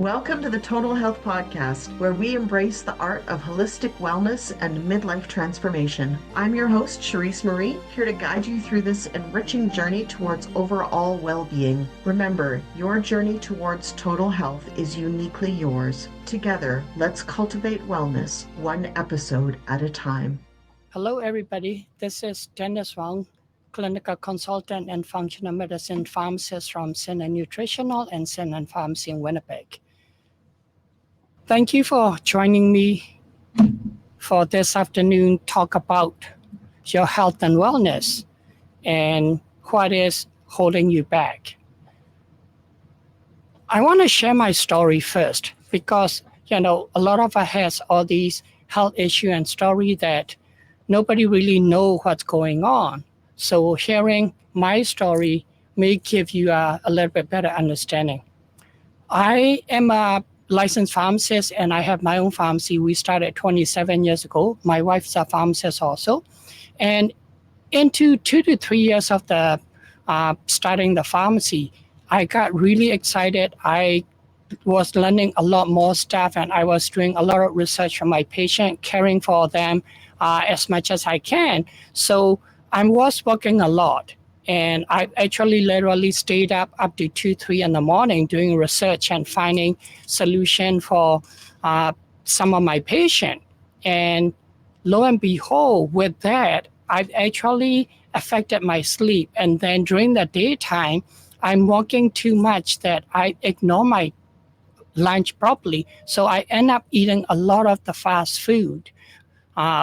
Welcome to the Total Health Podcast, where we embrace the art of holistic wellness and midlife transformation. I'm your host, Cherise Marie, here to guide you through this enriching journey towards overall well-being. Remember, your journey towards total health is uniquely yours. Together, let's cultivate wellness, one episode at a time. Hello, everybody. This is Dennis Wong, clinical consultant and functional medicine pharmacist from Nutritional and Pharmacy in Winnipeg. Thank you for joining me for this afternoon talk about your health and wellness and what is holding you back. I want to share my story first because, a lot of us has all these health issue and story that nobody really know what's going on. So hearing my story may give you a little bit better understanding. I am a licensed pharmacist and I have my own pharmacy. We started 27 years ago. My wife's a pharmacist also. And into 2 to 3 years of the starting the pharmacy, I got really excited. I was learning a lot more stuff and I was doing a lot of research on my patient, caring for them as much as I can. So I was working a lot. And I actually literally stayed up to 2, 3 in the morning doing research and finding solution for some of my patients. And lo and behold, with that, I've actually affected my sleep. And then during the daytime, I'm working too much that I ignore my lunch properly. So I end up eating a lot of the fast food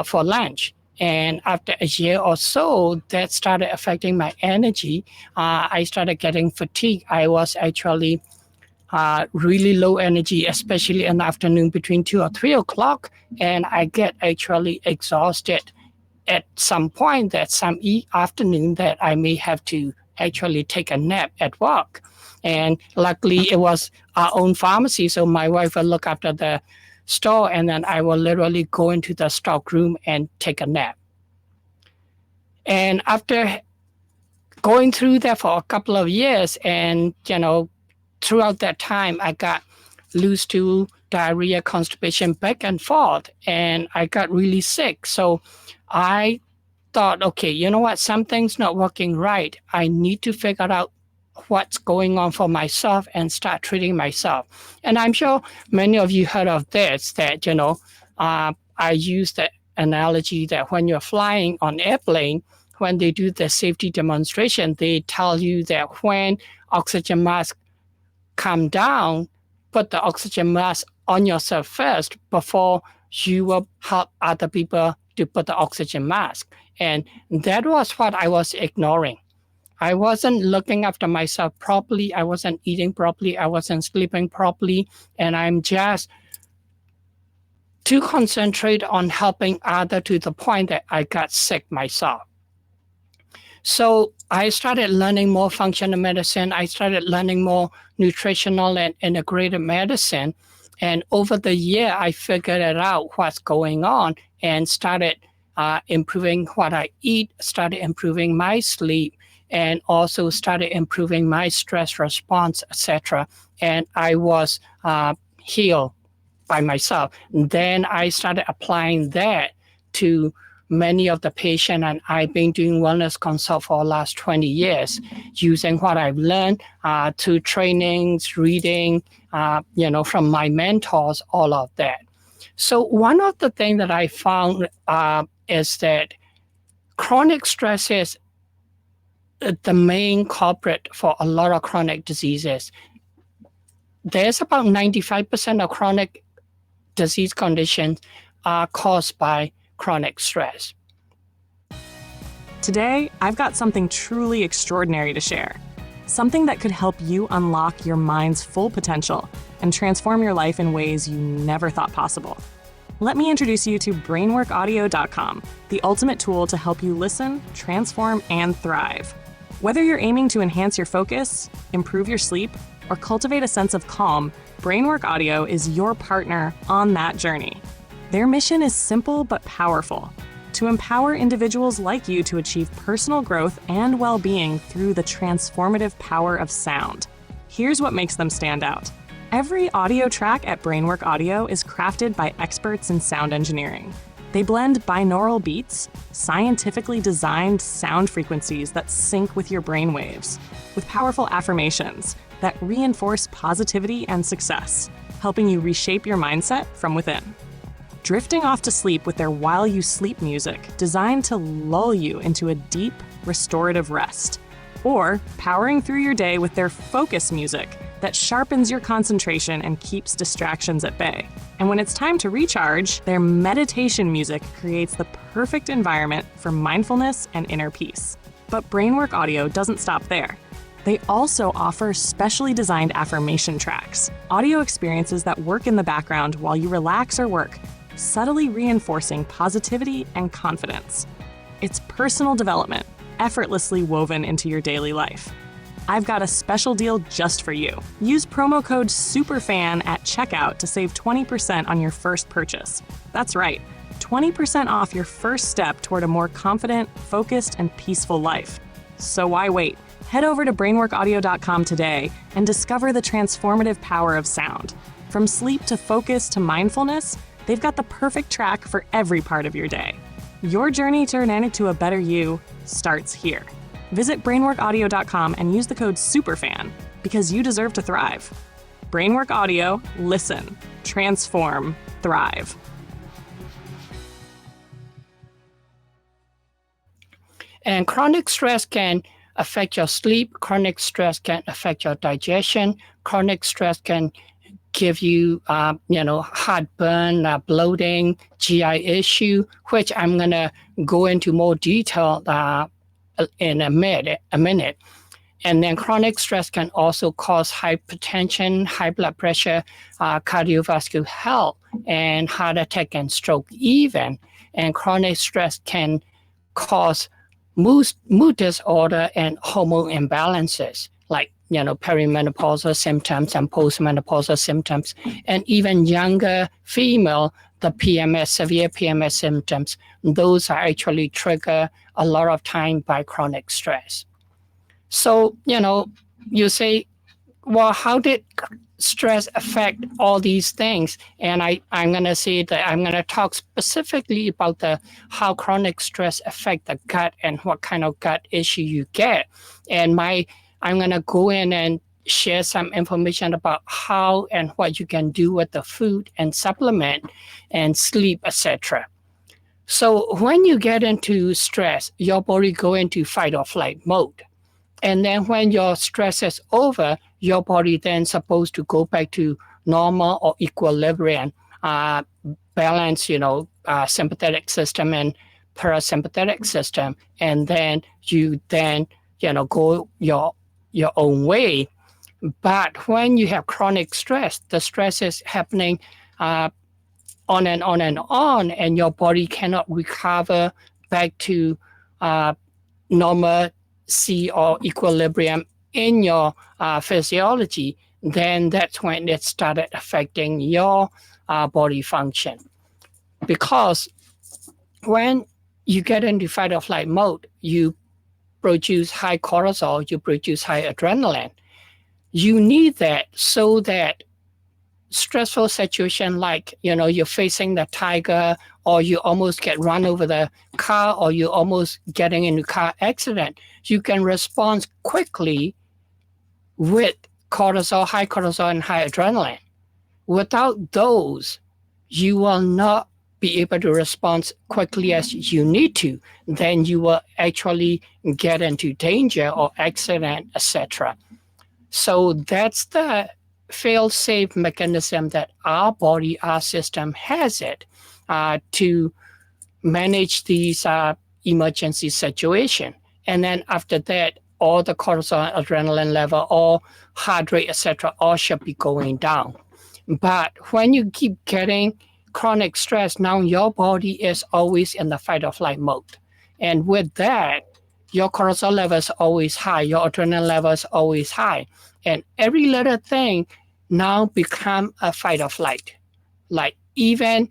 for lunch. And after a year or so, that started affecting my energy. I started getting fatigued. I was actually really low energy, especially in the afternoon between 2 or 3 o'clock. And I get actually exhausted at some point that some afternoon that I may have to actually take a nap at work. And luckily, it was our own pharmacy. So my wife will look after the store, and then I will literally go into the stock room and take a nap. And after going through that for a couple of years, and throughout that time, I got loose to diarrhea, constipation, back and forth, and I got really sick. So I thought, okay, you know what? Something's not working right. I need to figure out what's going on for myself and start treating myself. And I'm sure many of you heard of this, that, I use the analogy that when you're flying on airplane, when they do the safety demonstration, they tell you that when oxygen mask come down, put the oxygen mask on yourself first before you will help other people to put the oxygen mask. And that was what I was ignoring. I wasn't looking after myself properly. I wasn't eating properly. I wasn't sleeping properly. And I'm just too concentrated on helping others to the point that I got sick myself. So I started learning more functional medicine. I started learning more nutritional and integrated medicine. And over the year, I figured it out what's going on and started improving what I eat, started improving my sleep, and also started improving my stress response, etc. And I was healed by myself. And then I started applying that to many of the patients, and I've been doing wellness consult for the last 20 years, using what I've learned through trainings, reading, from my mentors, all of that. So one of the things that I found is that chronic stress is the main culprit for a lot of chronic diseases. There's about 95% of chronic disease conditions are caused by chronic stress. Today, I've got something truly extraordinary to share. Something that could help you unlock your mind's full potential and transform your life in ways you never thought possible. Let me introduce you to brainworkaudio.com, the ultimate tool to help you listen, transform, and thrive. Whether you're aiming to enhance your focus, improve your sleep, or cultivate a sense of calm, Brainwork Audio is your partner on that journey. Their mission is simple but powerful: to empower individuals like you to achieve personal growth and well-being through the transformative power of sound. Here's what makes them stand out. Every audio track at Brainwork Audio is crafted by experts in sound engineering. They blend binaural beats, scientifically designed sound frequencies that sync with your brain waves, with powerful affirmations that reinforce positivity and success, helping you reshape your mindset from within. Drifting off to sleep with their While You Sleep music, designed to lull you into a deep, restorative rest. Or powering through your day with their Focus music that sharpens your concentration and keeps distractions at bay. And when it's time to recharge, their meditation music creates the perfect environment for mindfulness and inner peace. But Brainwork Audio doesn't stop there. They also offer specially designed affirmation tracks, audio experiences that work in the background while you relax or work, subtly reinforcing positivity and confidence. It's personal development, effortlessly woven into your daily life. I've got a special deal just for you. Use promo code SUPERFAN at checkout to save 20% on your first purchase. That's right, 20% off your first step toward a more confident, focused, and peaceful life. So why wait? Head over to brainworkaudio.com today and discover the transformative power of sound. From sleep to focus to mindfulness, they've got the perfect track for every part of your day. Your journey to turn into a better you starts here. Visit brainworkaudio.com and use the code SUPERFAN because you deserve to thrive. Brainwork Audio, listen, transform, thrive. And chronic stress can affect your sleep. Chronic stress can affect your digestion. Chronic stress can give you, heartburn, bloating, GI issue, which I'm going to go into more detail in a minute. And then chronic stress can also cause hypertension, high blood pressure, cardiovascular health, and heart attack and stroke even. And chronic stress can cause mood disorder and hormone imbalances, like perimenopausal symptoms and postmenopausal symptoms, and even younger female, the PMS, severe PMS symptoms. Those are actually triggered a lot of time by chronic stress. So, you say, well, how did stress affect all these things? And I'm going to say that I'm going to talk specifically about how chronic stress affect the gut and what kind of gut issue you get. And I'm going to go in and share some information about how and what you can do with the food and supplement and sleep, etc. So when you get into stress, your body go into fight or flight mode. And then when your stress is over, your body then supposed to go back to normal or equilibrium, balance, sympathetic system and parasympathetic system. And then you go your own way. But when you have chronic stress, the stress is happening on and on and on, and your body cannot recover back to normalcy or equilibrium in your physiology. Then that's when it started affecting your body function. Because when you get into fight or flight mode, you produce high cortisol, you produce high adrenaline. You need that so that stressful situation like, you're facing the tiger, or you almost get run over the car, or you almost getting into a car accident, you can respond quickly with cortisol, high cortisol and high adrenaline. Without those, you will not be able to respond quickly as you need to. Then you will actually get into danger or accident, etc. So that's the fail-safe mechanism that our body, our system has it to manage these emergency situation. And then after that, all the cortisol, adrenaline level, all heart rate, etc., all should be going down. But when you keep getting chronic stress, now your body is always in the fight or flight mode. And with that, your cortisol level is always high, your adrenaline level is always high. And every little thing now become a fight or flight. Like even,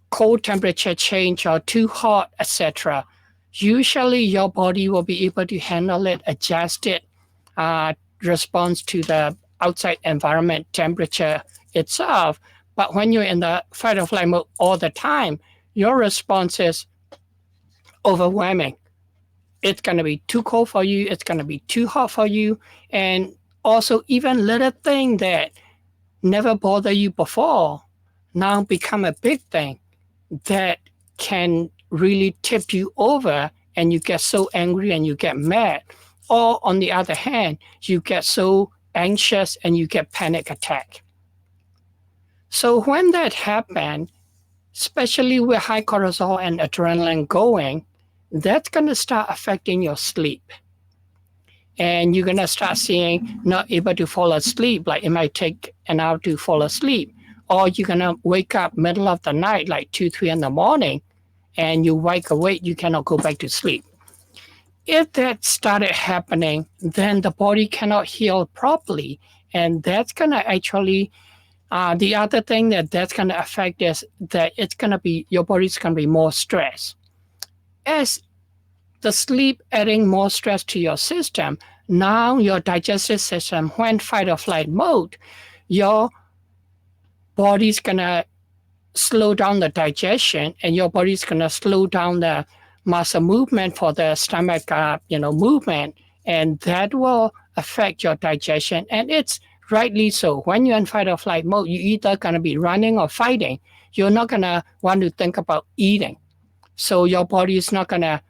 cold temperature change or too hot, etc. Usually your body will be able to handle it, adjust it, response to the outside environment temperature itself. But when you're in the fight or flight mode all the time, your response is overwhelming. It's going to be too cold for you. It's going to be too hot for you. And also even little thing that never bothered you before now become a big thing that can really tip you over, and you get so angry and you get mad. Or on the other hand, you get so anxious and you get panic attack. So when that happens, especially with high cortisol and adrenaline going, that's going to start affecting your sleep. And you're going to start seeing not able to fall asleep, like it might take an hour to fall asleep. Or you're going to wake up middle of the night, like 2, 3 in the morning, and you wake awake, you cannot go back to sleep. If that started happening, then the body cannot heal properly. And that's going to actually, the other thing that's going to affect is that it's going to be, your body's going to be more stressed. As the sleep adding more stress to your system, now your digestive system, when fight or flight mode, your body's going to slow down the digestion, and your body's going to slow down the muscle movement for the stomach movement, and that will affect your digestion. And it's rightly so. When you're in fight or flight mode, you're either going to be running or fighting. You're not going to want to think about eating. So your body is not going to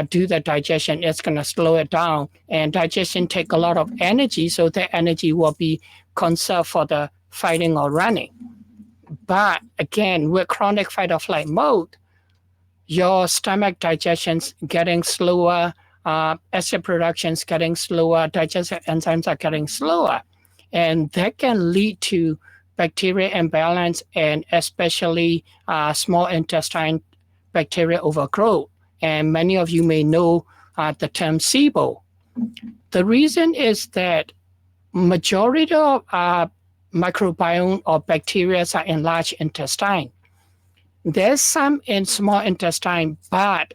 do the digestion. It's going to slow it down. And digestion takes a lot of energy, so that energy will be conserved for the fighting or running. But again, with chronic fight or flight mode, your stomach digestion's getting slower, acid production's getting slower, digestive enzymes are getting slower. And that can lead to bacteria imbalance, and especially small intestine bacteria overgrowth. And many of you may know the term SIBO. The reason is that majority of microbiome or bacteria are in large intestine. There's some in small intestine, but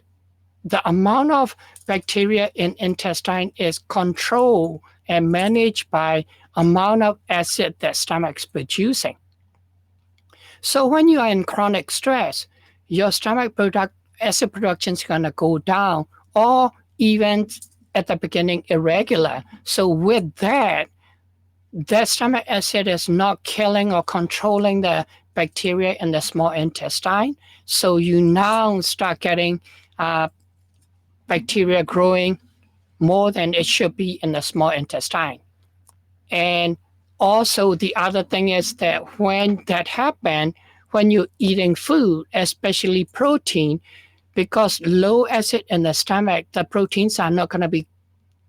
the amount of bacteria in intestine is controlled and managed by amount of acid that stomach's producing. So when you are in chronic stress, your stomach acid production is going to go down, or even at the beginning irregular. So with that stomach acid is not killing or controlling the bacteria in the small intestine. So you now start getting bacteria growing more than it should be in the small intestine. And also the other thing is that when that happens, when you're eating food, especially protein, because low acid in the stomach, the proteins are not going to be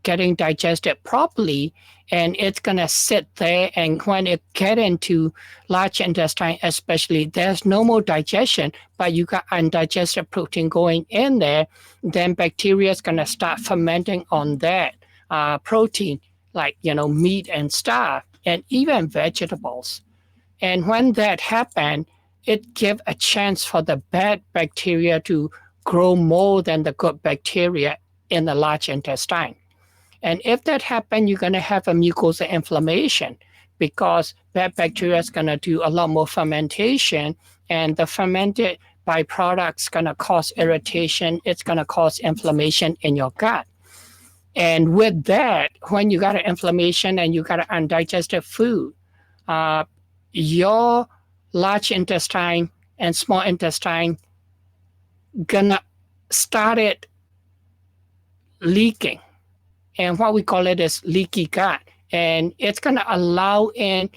getting digested properly, and it's going to sit there. And when it get into large intestine especially, there's no more digestion, but you got undigested protein going in there, then bacteria is going to start fermenting on that protein, like meat and stuff, and even vegetables. And when that happens, it gives a chance for the bad bacteria to grow more than the good bacteria in the large intestine. And if that happens, you're going to have a mucosal inflammation, because bad bacteria is going to do a lot more fermentation, and the fermented byproducts going to cause irritation. It's going to cause inflammation in your gut. And with that, when you got an inflammation and you got an undigested food, your large intestine and small intestine gonna start it leaking. And what we call it is leaky gut. And it's going to allow in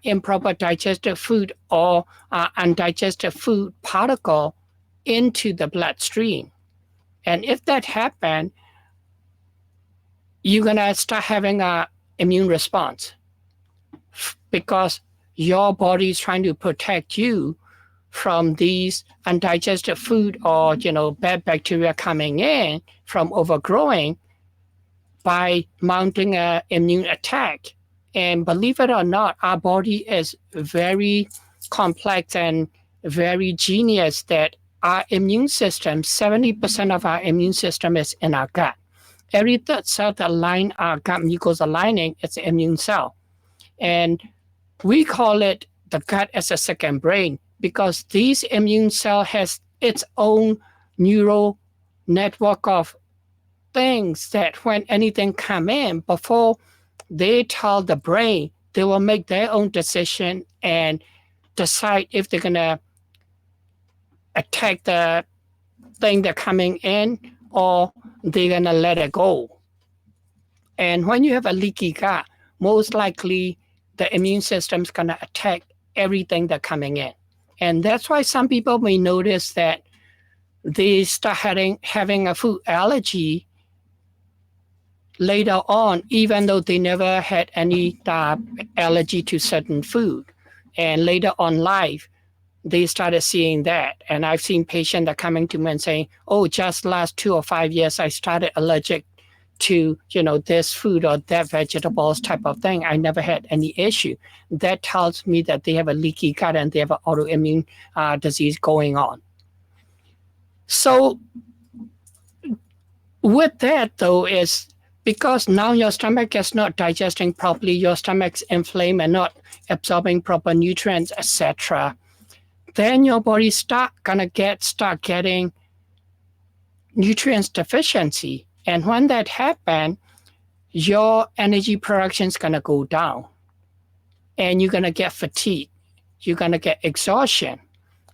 improper digested food or undigested food particle into the bloodstream. And if that happens, you're going to start having an immune response, because your body is trying to protect you from these undigested food or bad bacteria coming in from overgrowing, by mounting an immune attack. And believe it or not, our body is very complex and very genius, that our immune system, 70% of our immune system is in our gut. Every third cell that line our gut mucosa lining is an immune cell. And we call it the gut as a second brain because this immune cell has its own neural network of things that when anything come in, before they tell the brain, they will make their own decision and decide if they're going to attack the thing that's coming in or they're going to let it go. And when you have a leaky gut, most likely the immune system is going to attack everything that's coming in. And that's why some people may notice that they start having a food allergy later on, even though they never had any allergy to certain food. And later on life, they started seeing that. And I've seen patients that are coming to me and saying, oh, just last 2 or 5 years, I started allergic to, this food or that vegetables type of thing. I never had any issue. That tells me that they have a leaky gut and they have an autoimmune disease going on. So with that, though, is because now your stomach is not digesting properly, your stomach's inflamed and not absorbing proper nutrients, etc., then your body start getting nutrients deficiency. And when that happens, your energy production is going to go down. And you're going to get fatigue. You're going to get exhaustion.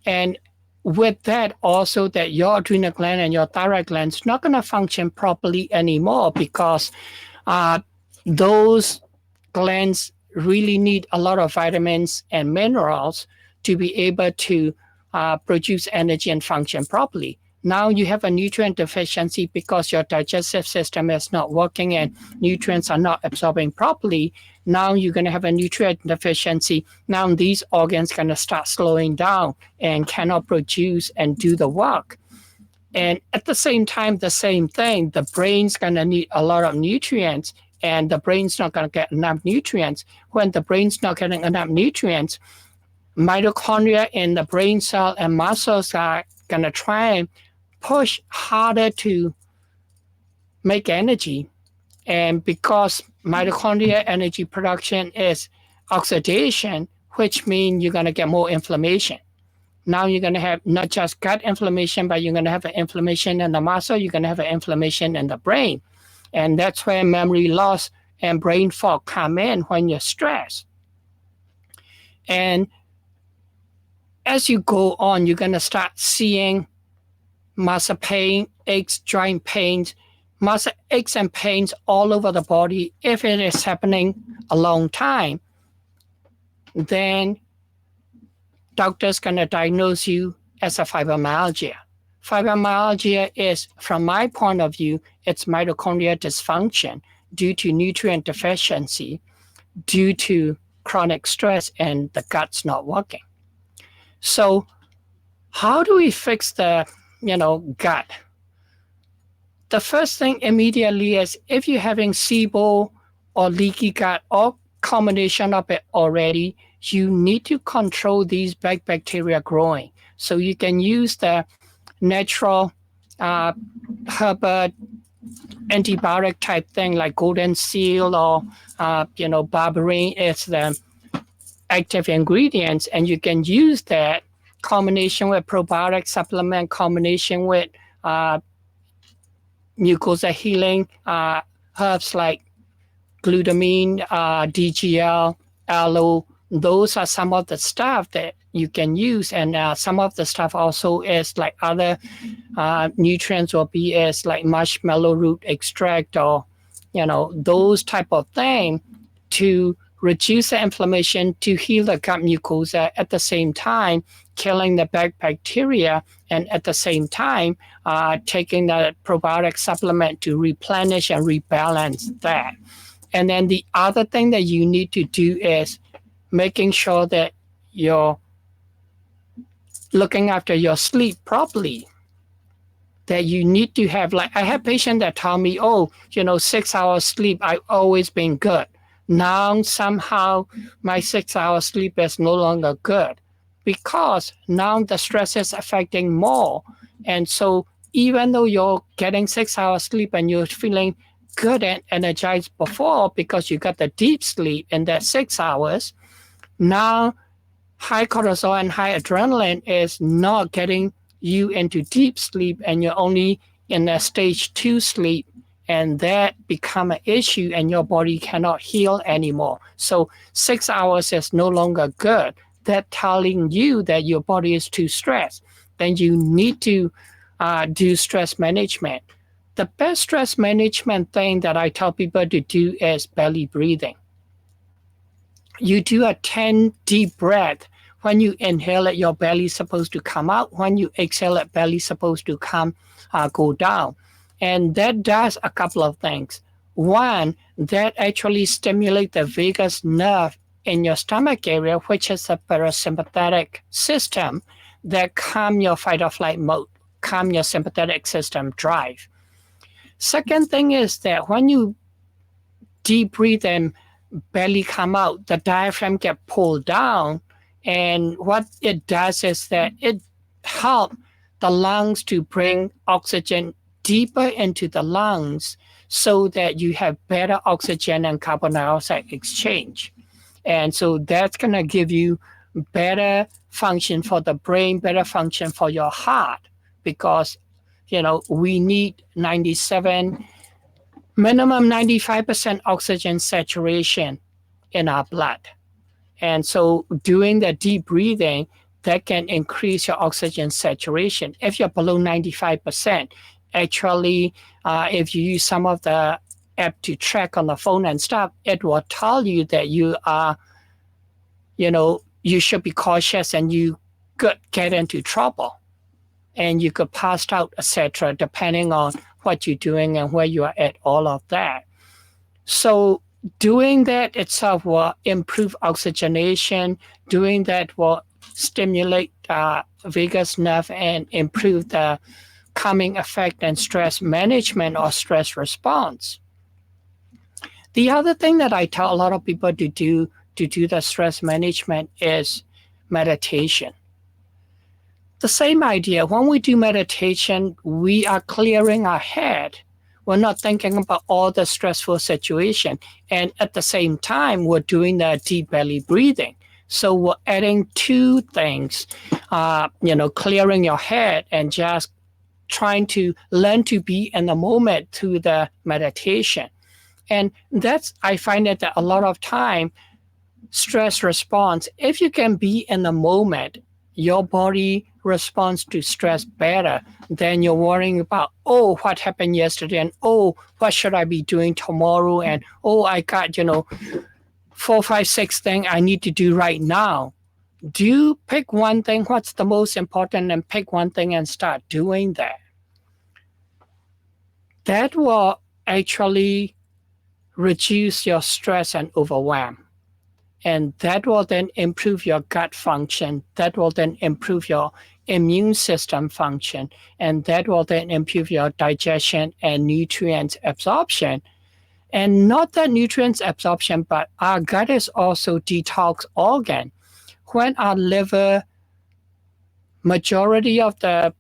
And with that, also that your adrenal gland and your thyroid gland is not going to function properly anymore because those glands really need a lot of vitamins and minerals to be able to produce energy and function properly. Now you have a nutrient deficiency because your digestive system is not working and nutrients are not absorbing properly. Now you're going to have a nutrient deficiency. Now these organs are going to start slowing down and cannot produce and do the work. And at the same time, the same thing, the brain's going to need a lot of nutrients and the brain's not going to get enough nutrients. When the brain's not getting enough nutrients, mitochondria in the brain cell and muscles are going to try and push harder to make energy. And because mitochondria energy production is oxidation, which means you're going to get more inflammation. Now you're going to have not just gut inflammation, but you're going to have an inflammation in the muscle, you're going to have an inflammation in the brain. And that's where memory loss and brain fog come in when you're stressed. And as you go on, you're going to start seeing muscle pain, aches, joint pains, muscle aches and pains all over the body. If it is happening a long time, then doctor's going to diagnose you as a fibromyalgia. Fibromyalgia is, from my point of view, it's mitochondrial dysfunction due to nutrient deficiency, due to chronic stress and the gut's not working. So how do we fix the gut? The first thing immediately is if you're having SIBO or leaky gut or combination of it already, you need to control these bad bacteria growing. So you can use the natural herbal antibiotic type thing like golden seal or berberine is the active ingredients, and you can use that combination with probiotic supplement, combination with mucosa healing herbs like glutamine, DGL, aloe. Those are some of the stuff that you can use, and some of the stuff also is like other nutrients will be as like marshmallow root extract or those type of thing to reduce the inflammation, to heal the gut mucosa, at the same time killing the bad bacteria, and at the same time taking the probiotic supplement to replenish and rebalance that. And then the other thing that you need to do is making sure that you're looking after your sleep properly. That you need to have, like I have patients that tell me, 6 hours sleep, I've always been good. Now somehow my 6 hours sleep is no longer good because now the stress is affecting more. And so even though you're getting 6 hours sleep and you're feeling good and energized before because you got the deep sleep in that 6 hours. Now, high cortisol and high adrenaline is not getting you into deep sleep, and you're only in a stage 2 sleep, and that become an issue and your body cannot heal anymore. So 6 hours is no longer good. That telling you that your body is too stressed. Then you need to do stress management. The best stress management thing that I tell people to do is belly breathing. You do a 10 deep breath. When you inhale it, your belly is supposed to come out. When you exhale it, belly is supposed to go down. And that does a couple of things. One, that actually stimulates the vagus nerve in your stomach area, which is a parasympathetic system that calm your fight or flight mode, calm your sympathetic system drive. Second thing is that when you deep breathe and belly come out, the diaphragm get pulled down, and what it does is that it helps the lungs to bring oxygen deeper into the lungs so that you have better oxygen and carbon dioxide exchange. And so that's going to give you better function for the brain, better function for your heart, because we need minimum 95% oxygen saturation in our blood. And so doing the deep breathing, that can increase your oxygen saturation. If you're below 95%, actually, if you use some of the app to track on the phone and stuff, it will tell you that you are, you should be cautious and you could get into trouble and you could pass out, etc., depending on what you're doing and where you are at, all of that. So doing that itself will improve oxygenation. Doing that will stimulate vagus nerve and improve the calming effect and stress management or stress response. The other thing that I tell a lot of people to do the stress management is meditation. The same idea. When we do meditation, we are clearing our head. We're not thinking about all the stressful situation. And at the same time, we're doing the deep belly breathing. So we're adding two things, clearing your head and just trying to learn to be in the moment through the meditation. And I find that a lot of time, stress response, if you can be in the moment, your body responds to stress better than you're worrying about, what happened yesterday, and what should I be doing tomorrow, and I got 4, 5, 6 things I need to do right now. Do pick one thing, what's the most important, and pick one thing and start doing that. That will actually reduce your stress and overwhelm. And that will then improve your gut function. That will then improve your immune system function. And that will then improve your digestion and nutrients absorption. And not that nutrients absorption, but our gut is also detox organ. When our liver, majority of the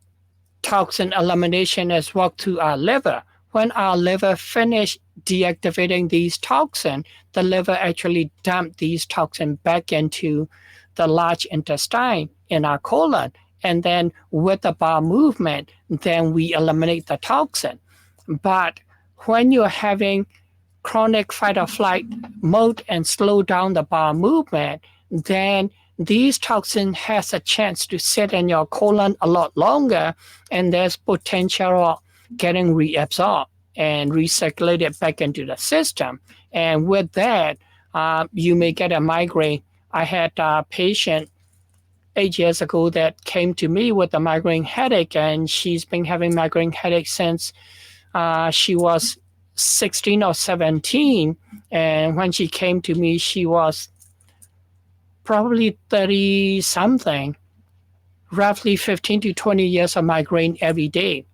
toxin elimination is walked through our liver. When our liver finish deactivating these toxins, the liver actually dump these toxins back into the large intestine in our colon. And then with the bowel movement, then we eliminate the toxin. But when you're having chronic fight or flight mode and slow down the bowel movement, then these toxins has a chance to sit in your colon a lot longer, and there's potential of getting reabsorbed and recirculated back into the system. And with that, you may get a migraine. I had a patient 8 years ago that came to me with a migraine headache, and she's been having migraine headache since she was 16 or 17. And when she came to me, she was probably 30-something, roughly 15 to 20 years of migraine every day.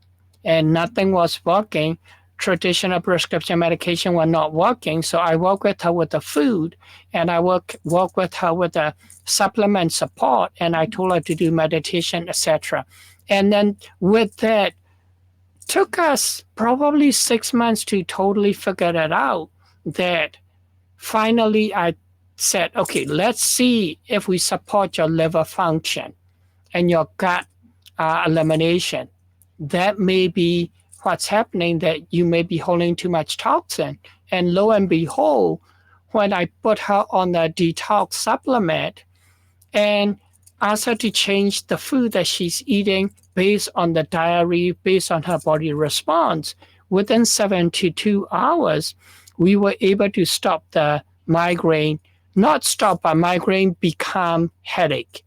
And nothing was working. Traditional prescription medication were not working. So I work with her with the food, and I work with her with the supplement support, and I told her to do meditation, etc. And then with that, took us probably 6 months to totally figure it out. That finally I said, okay, let's see if we support your liver function and your gut elimination. That may be what's happening, that you may be holding too much toxin. And lo and behold, when I put her on the detox supplement and asked her to change the food that she's eating based on the diary, based on her body response, within 72 hours, we were able to stop the migraine, not stop, but migraine become headache.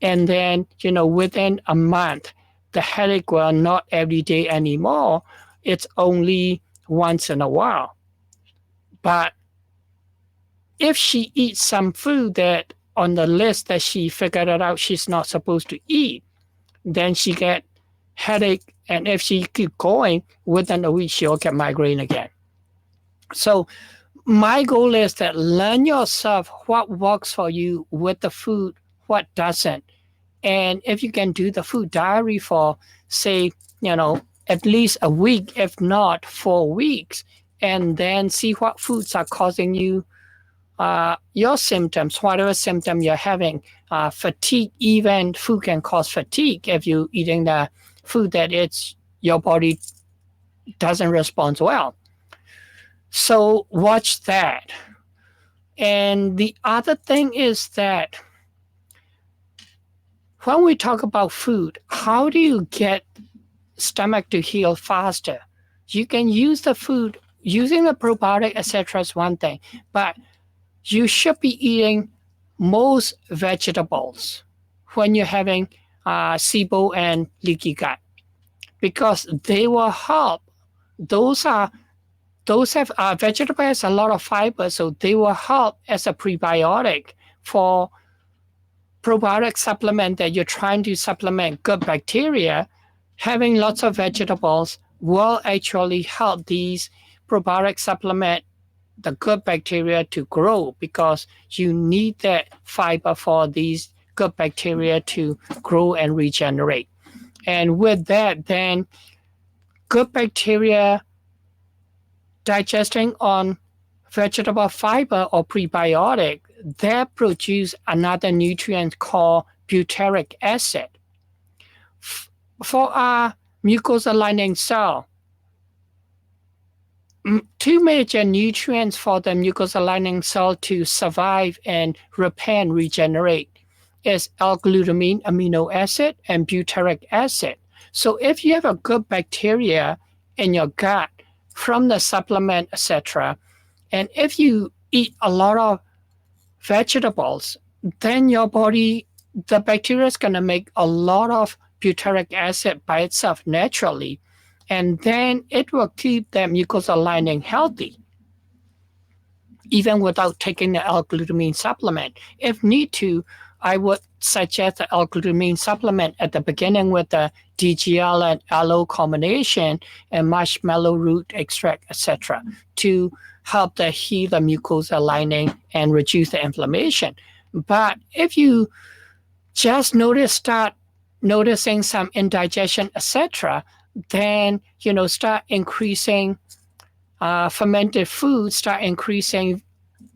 And then, within a month, the headache will not every day anymore. It's only once in a while. But if she eats some food that on the list that she figured it out she's not supposed to eat, then she get headache. And if she keep going, within a week, she'll get migraine again. So my goal is that learn yourself what works for you with the food, what doesn't. And if you can do the food diary for, say, at least a week, if not 4 weeks, and then see what foods are causing you your symptoms, whatever symptom you're having, fatigue, even food can cause fatigue if you're eating the food that your body doesn't respond well. So watch that. And the other thing is that when we talk about food, how do you get stomach to heal faster? You can use the food, using the probiotic, etc. is one thing, but you should be eating most vegetables when you're having SIBO and leaky gut, because they will help. Those have vegetable has a lot of fiber, so they will help as a prebiotic for probiotic supplement that you're trying to supplement good bacteria. Having lots of vegetables will actually help these probiotic supplement the good bacteria to grow, because you need that fiber for these good bacteria to grow and regenerate. And with that, then good bacteria digesting on vegetable fiber or prebiotic, that produce another nutrient called butyric acid. For our mucosal lining cell, two major nutrients for the mucosal lining cell to survive and repair and regenerate is L-glutamine amino acid and butyric acid. So if you have a good bacteria in your gut from the supplement, etc., and if you eat a lot of vegetables, then your body, the bacteria is going to make a lot of butyric acid by itself naturally, and then it will keep the mucosal lining healthy, even without taking the L-glutamine supplement. If need to, I would suggest the L-glutamine supplement at the beginning with the DGL and aloe combination and marshmallow root extract, etc., to help to heal the mucosal lining and reduce the inflammation. But if you just start noticing some indigestion, etc., then start increasing fermented foods, start increasing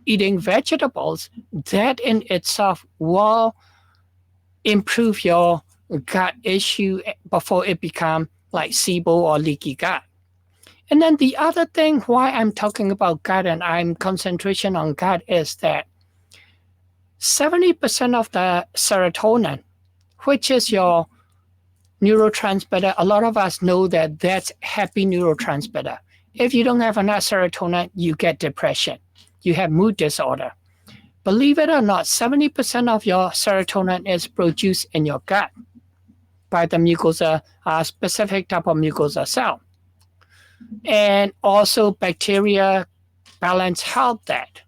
eating vegetables. That in itself will improve your gut issue before it becomes like SIBO or leaky gut. And then the other thing why I'm talking about gut and I'm concentration on gut is that 70% of the serotonin, which is your neurotransmitter, a lot of us know that that's happy neurotransmitter. If you don't have enough serotonin, you get depression. You have mood disorder. Believe it or not, 70% of your serotonin is produced in your gut by the mucosa, specific type of mucosa cell. And also bacteria balance help that.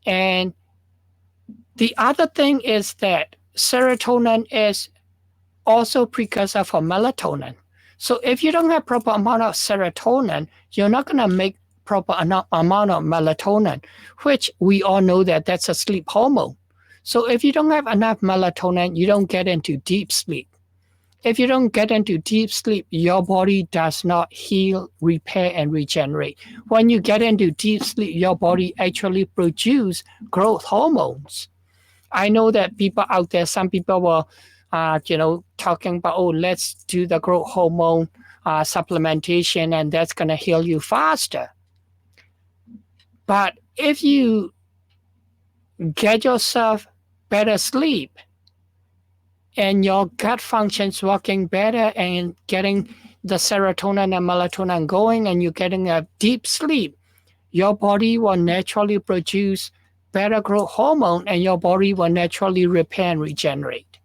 And the other thing is that serotonin is also precursor for melatonin. So if you don't have proper amount of serotonin, you're not going to make proper amount of melatonin, which we all know that that's a sleep hormone. So if you don't have enough melatonin, you don't get into deep sleep. If you don't get into deep sleep, your body does not heal, repair, and regenerate. When you get into deep sleep, your body actually produces growth hormones. I know that people out there, some people were, talking about, oh, let's do the growth hormone supplementation, and that's going to heal you faster. But if you get yourself better sleep, and your gut functions working better and getting the serotonin and melatonin going, and you're getting a deep sleep, your body will naturally produce better growth hormone, and your body will naturally repair and regenerate.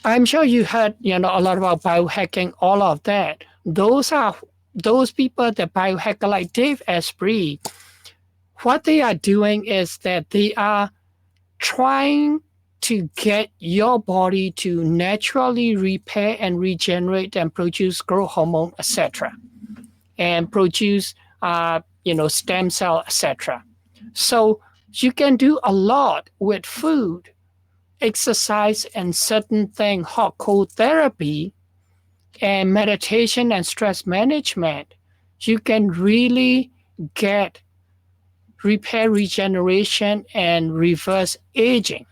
I'm sure you heard, a lot about biohacking, all of that. Those people that biohacker like Dave Asprey, what they are doing is that they are trying to get your body to naturally repair and regenerate and produce growth hormone, etc., and produce, stem cell, etc. So you can do a lot with food, exercise, and certain things, hot cold therapy, and meditation and stress management. You can really get repair, regeneration, and reverse aging.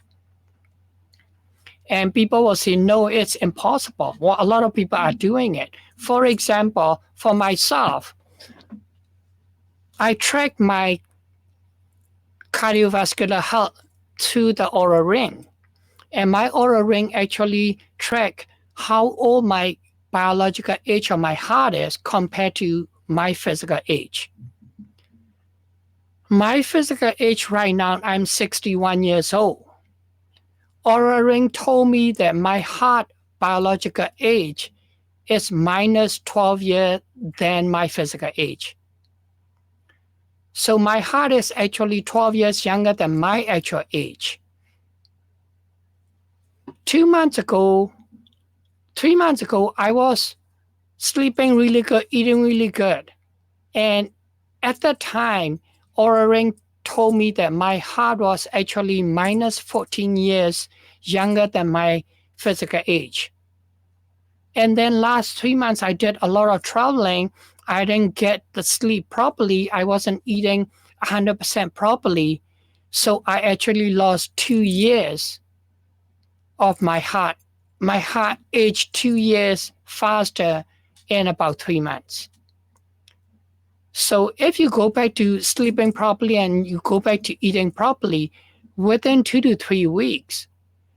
And people will say, no, it's impossible. Well, a lot of people are doing it. For example, for myself, I track my cardiovascular health through the Oura Ring. And my Oura Ring actually track how old my biological age of my heart is compared to my physical age. My physical age right now, I'm 61 years old. Oura Ring told me that my heart biological age is minus 12 years than my physical age. So my heart is actually 12 years younger than my actual age. 3 months ago, I was sleeping really good, eating really good. And at that time, Oura Ring told me that my heart was actually minus 14 years younger than my physical age. And then last 3 months, I did a lot of traveling. I didn't get the sleep properly. I wasn't eating 100% properly. So I actually lost 2 years of my heart. My heart aged 2 years faster in about 3 months. So if you go back to sleeping properly and you go back to eating properly, within 2 to 3 weeks,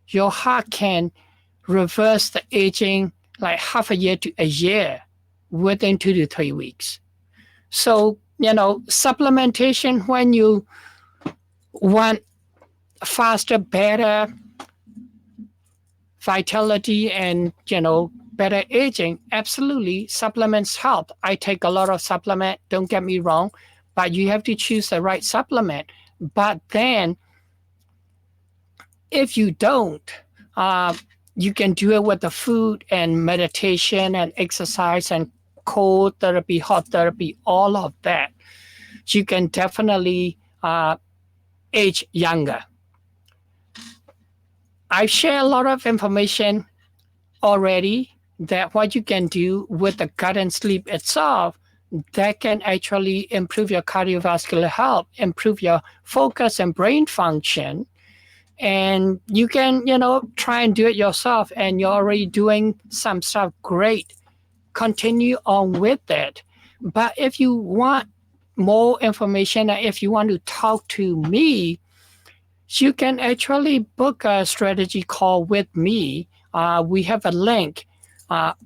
your heart can reverse the aging like half a year to a year within 2 to 3 weeks. So, supplementation when you want faster, better vitality and, better aging, absolutely, supplements help. I take a lot of supplement, don't get me wrong, but you have to choose the right supplement. But then, if you don't, you can do it with the food and meditation and exercise and cold therapy, hot therapy, all of that. You can definitely age younger. I've shared a lot of information already that what you can do with the gut and sleep itself that can actually improve your cardiovascular health, improve your focus and brain function. And you can, try and do it yourself, and you're already doing some stuff great. Continue on with it. But if you want more information, if you want to talk to me, you can actually book a strategy call with me. We have a link that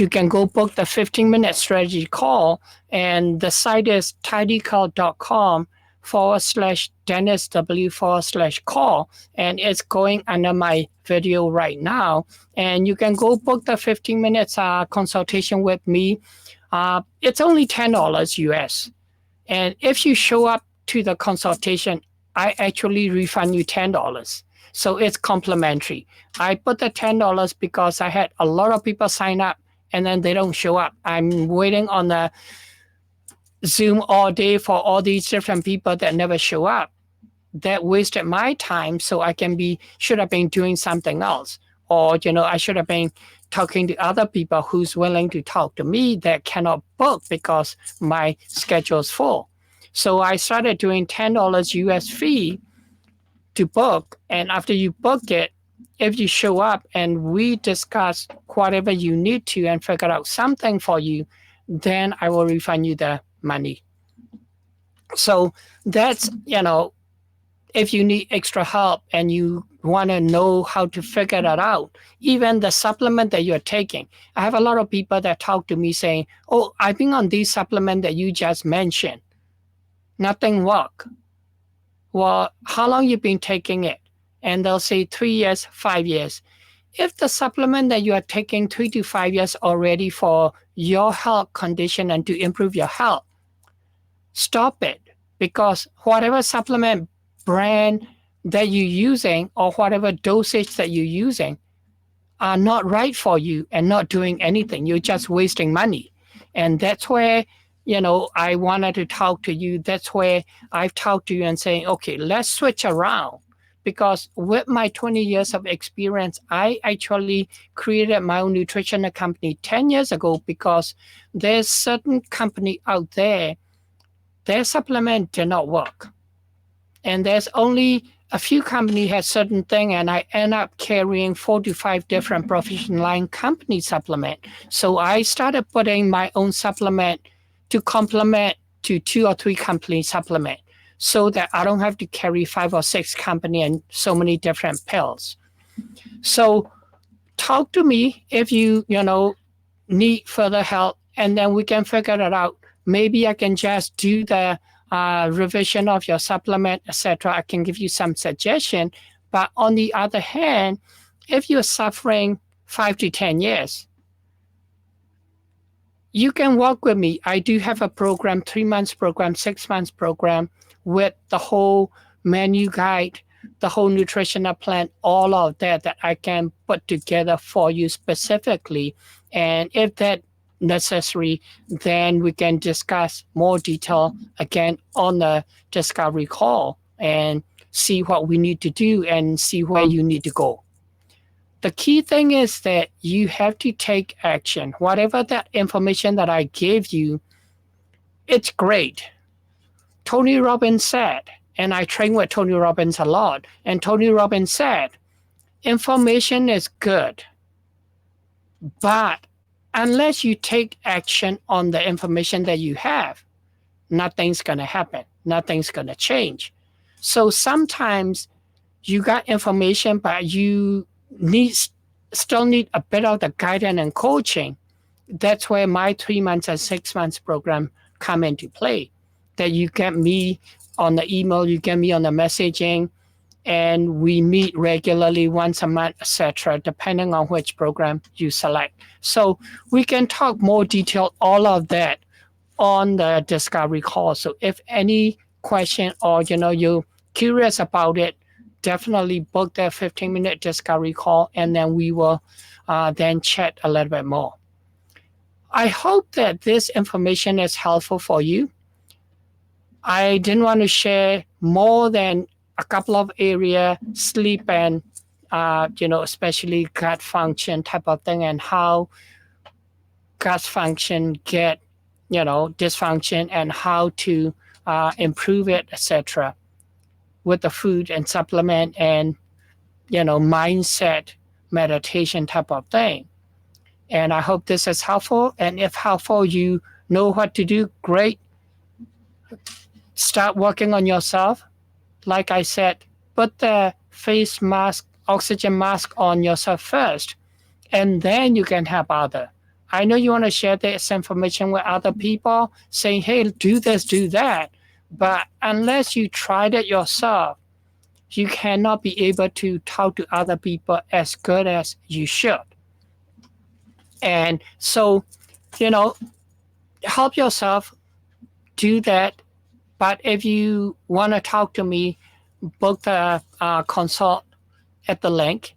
you can go book the 15-minute strategy call, and the site is tidycall.com/DennisW/call, and it's going under my video right now. And you can go book the 15 minutes consultation with me. It's only $10 US. And if you show up to the consultation, I actually refund you $10. So it's complimentary. I put the $10 because I had a lot of people sign up and then they don't show up. I'm waiting on the Zoom all day for all these different people that never show up. that wasted my time, so I should have been doing something else. Or, I should have been talking to other people who's willing to talk to me that cannot book because my schedule's full. So I started doing $10 US fee to book. And after you book it, if you show up and we discuss whatever you need to and figure out something for you, then I will refund you the money. So that's, if you need extra help and you want to know how to figure that out, even the supplement that you're taking. I have a lot of people that talk to me saying, oh, I've been on this supplement that you just mentioned. Nothing work. Well, how long you been taking it? And they'll say 3 years, 5 years. If the supplement that you are taking 3 to 5 years already for your health condition and to improve your health, stop it. Because whatever supplement brand that you're using or whatever dosage that you're using are not right for you and not doing anything. You're just wasting money. And that's where, I wanted to talk to you. That's where I've talked to you and saying, okay, let's switch around. Because with my 20 years of experience, I actually created my own nutritional company 10 years ago because there's certain company out there, their supplement did not work. And there's only a few companies had certain thing, and I end up carrying 4 to 5 different professional line company supplement. So I started putting my own supplement to complement to 2 or 3 company supplement so that I don't have to carry 5 or 6 company and so many different pills. So talk to me if you, need further help, and then we can figure it out. Maybe I can just do the revision of your supplement, etc. I can give you some suggestion. But on the other hand, if you're suffering 5 to 10 years, you can work with me. I do have a program, 3 months program, 6 months program with the whole menu guide, the whole nutritional plan, all of that I can put together for you specifically. And if that necessary, then we can discuss more detail again on the discovery call and see what we need to do and see where you need to go. The key thing is that you have to take action. Whatever that information that I gave you, it's great. Tony Robbins said, and I train with Tony Robbins a lot, and Tony Robbins said, information is good, but unless you take action on the information that you have, nothing's going to happen. Nothing's going to change. So sometimes you got information, but you still need a bit of the guidance and coaching. That's where my 3 months and 6 months program come into play. That you get me on the email, you get me on the messaging, and we meet regularly once a month, etc., depending on which program you select. So we can talk more detail, all of that on the discovery call. So if any question or, you're curious about it, definitely book that 15-minute discovery call, and then we will then chat a little bit more. I hope that this information is helpful for you. I didn't want to share more than a couple of areas, sleep and, especially gut function type of thing, and how gut function get, dysfunction and how to improve it, etc. with the food and supplement and, mindset, meditation type of thing. And I hope this is helpful. And if helpful, you know what to do, great. Start working on yourself. Like I said, put the face mask, oxygen mask on yourself first, and then you can help others. I know you want to share this information with other people, saying, hey, do this, do that. But unless you tried it yourself, you cannot be able to talk to other people as good as you should. And so, help yourself, do that. But if you want to talk to me, book the consult at the link,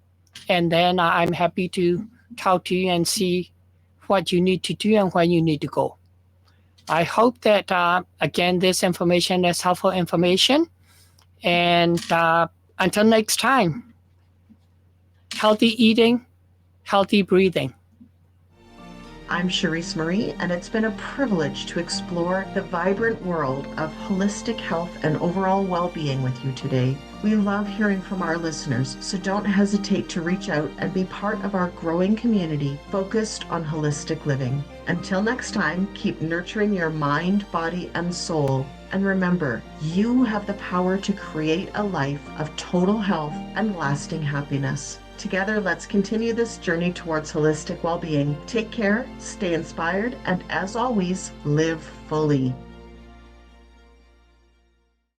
and then I'm happy to talk to you and see what you need to do and where you need to go. I hope that, again, this information is helpful information. And until next time, healthy eating, healthy breathing. I'm Cherise Marie, and it's been a privilege to explore the vibrant world of holistic health and overall well-being with you today. We love hearing from our listeners, so don't hesitate to reach out and be part of our growing community focused on holistic living. Until next time, keep nurturing your mind, body, and soul. And remember, you have the power to create a life of total health and lasting happiness. Together, let's continue this journey towards holistic well-being. Take care, stay inspired, and as always, live fully.